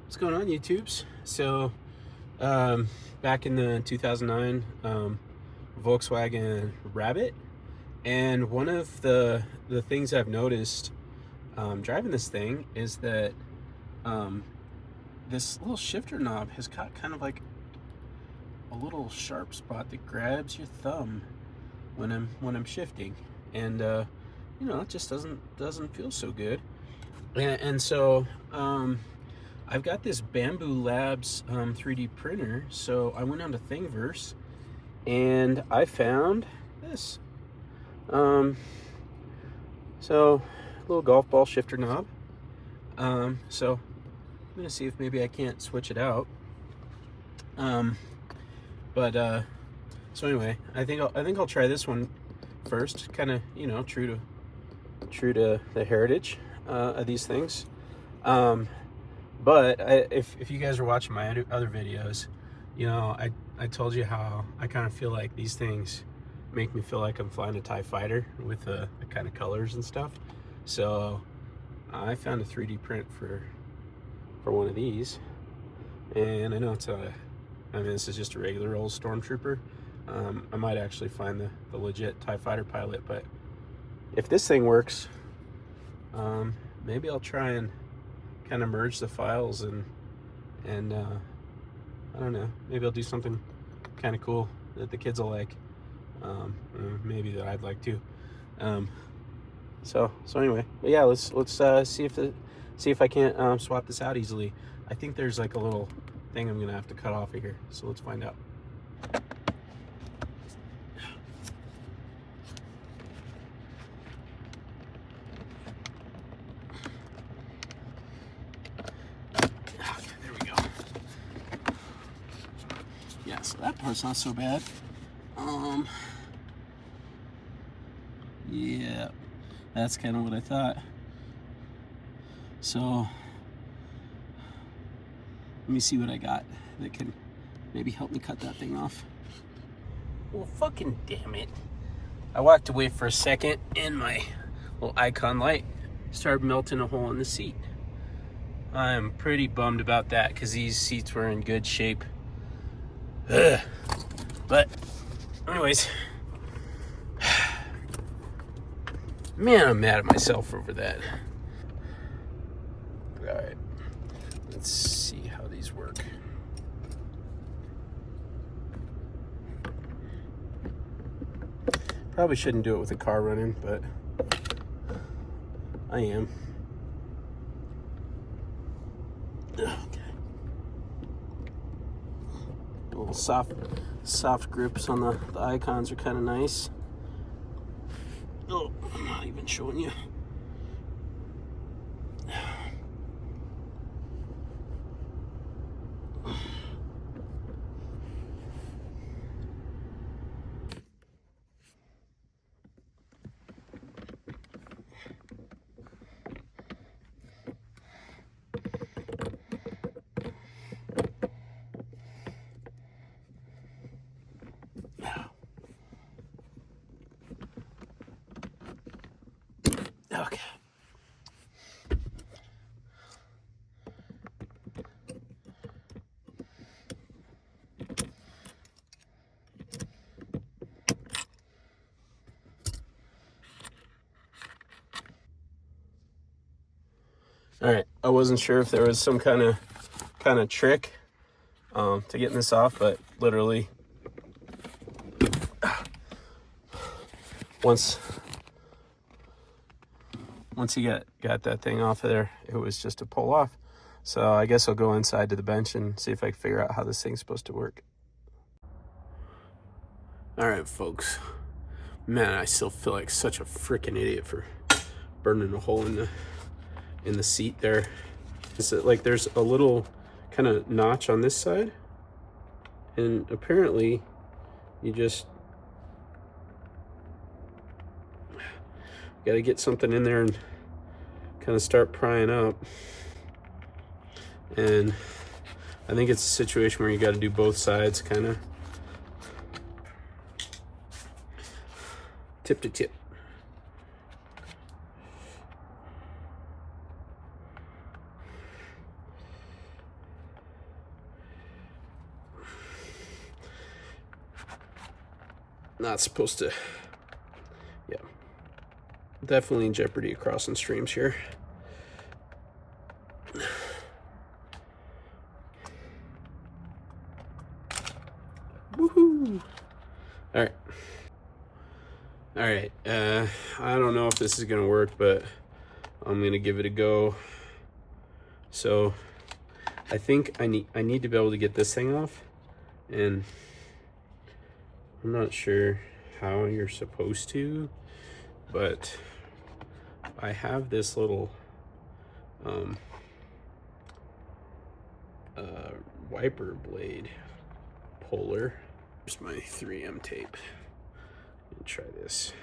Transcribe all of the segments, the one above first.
What's going on, YouTubes? So, back in the 2009 Volkswagen Rabbit, and one of the things I've noticed driving this thing is that this little shifter knob has got kind of like a little sharp spot that grabs your thumb when I'm shifting, and it just doesn't feel so good, and so. I've got this Bamboo Labs 3D printer, so I went on to Thingiverse and I found this. So a little golf ball shifter knob. So I'm gonna see if maybe I can't switch it out. So anyway, I think I'll try this one first. Kind of true to the heritage of these things. But if you guys are watching my other videos, I told you how I kind of feel like these things make me feel like I'm flying a TIE fighter with the kind of colors and stuff. So I found a 3D print for one of these, and I know this is just a regular old Stormtrooper. I might actually find the legit TIE fighter pilot, but if this thing works, maybe I'll try and kind of merge the files and I don't know, maybe I'll do something kind of cool that the kids will like, maybe that I'd like to. So anyway, but yeah, let's see if I can't swap this out easily. I think there's like a little thing I'm gonna have to cut off of here, so let's find out. Yeah, so that part's not so bad. Yeah, that's kind of what I thought. So let me see what I got that can maybe help me cut that thing off. Well, fucking damn it. I walked away for a second and my little icon light started melting a hole in the seat. I'm pretty bummed about that because these seats were in good shape. Ugh. But anyways, man, I'm mad at myself over that. All right, let's see how these work. Probably shouldn't do it with the car running, but I am. Okay. Little soft grips on the icons are kind of nice. Oh, I'm not even showing you. Okay. All right. I wasn't sure if there was some kind of trick to getting this off, but literally once you got that thing off of there, it was just a pull off. So I guess I'll go inside to the bench and see if I can figure out how this thing's supposed to work. All right, folks. Man, I still feel like such a freaking idiot for burning a hole in the seat there. It's like there's a little kind of notch on this side, and apparently you just got to get something in there and kind of start prying up. And I think it's a situation where you got to do both sides, kind of tip to tip. Not supposed to, yeah. Definitely in jeopardy of crossing streams here. Woohoo! All right. All right. I don't know if this is gonna work, but I'm gonna give it a go. So I think I need to be able to get this thing off, and I'm not sure how you're supposed to, but I have this little wiper blade puller. Here's my 3M tape. Let me try this.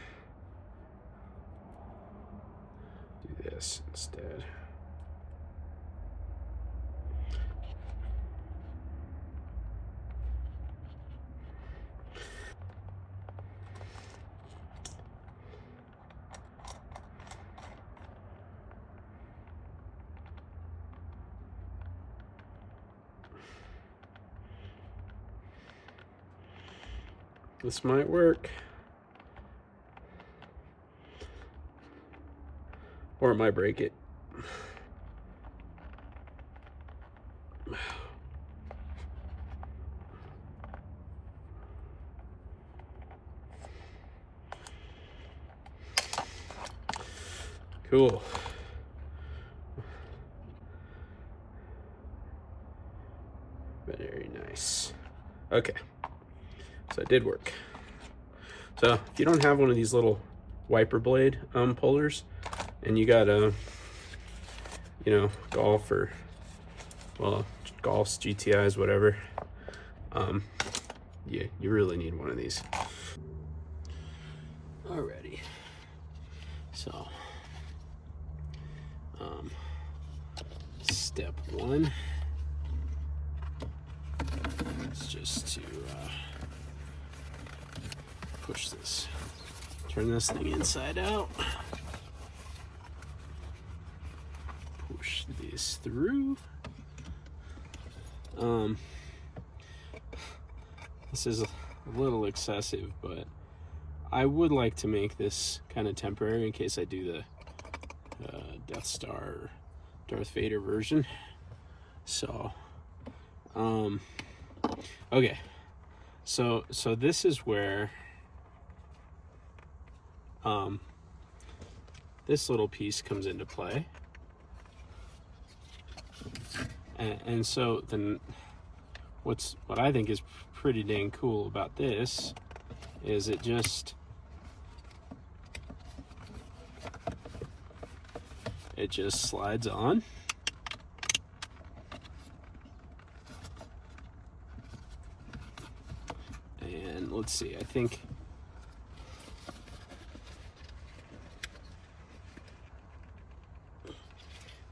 Do this instead. This might work. Or it might break it. Cool. Very nice. Okay. So it did work. So if you don't have one of these little wiper blade pullers, and you got a, you know, golf or, well, golfs, GTIs, whatever, yeah, you really need one of these. Alrighty. So, step one is just to push this, turn this thing inside out, push this through. This is a little excessive, but I would like to make this kind of temporary in case I do the Death Star or Darth Vader version. So, okay, so this is where this little piece comes into play, and so then what I think is pretty dang cool about this is it just slides on. And let's see, I think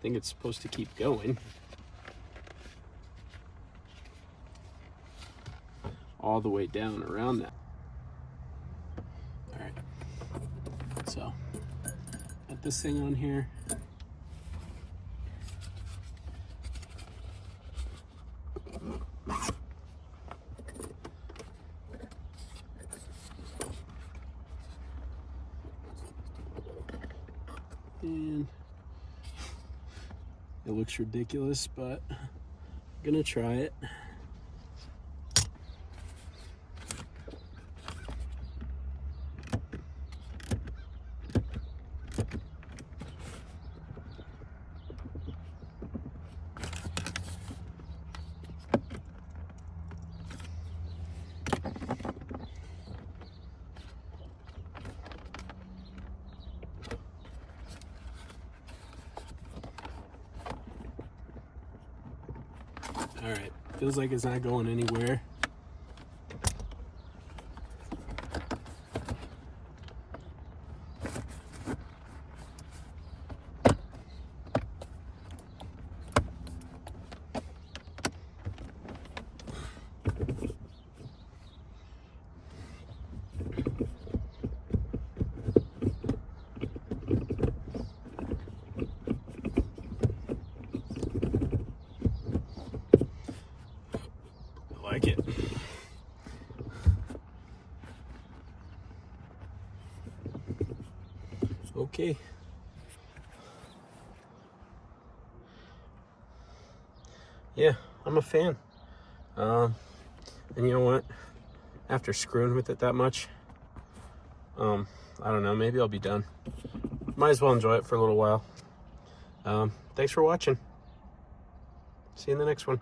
it's supposed to keep going all the way down around that. All right, so got this thing on here. And it looks ridiculous, but I'm gonna try it. All right, feels like it's not going anywhere. I like it. Okay. Yeah, I'm a fan. And you know what? After screwing with it that much, I don't know, maybe I'll be done. Might as well enjoy it for a little while. Thanks for watching. See you in the next one.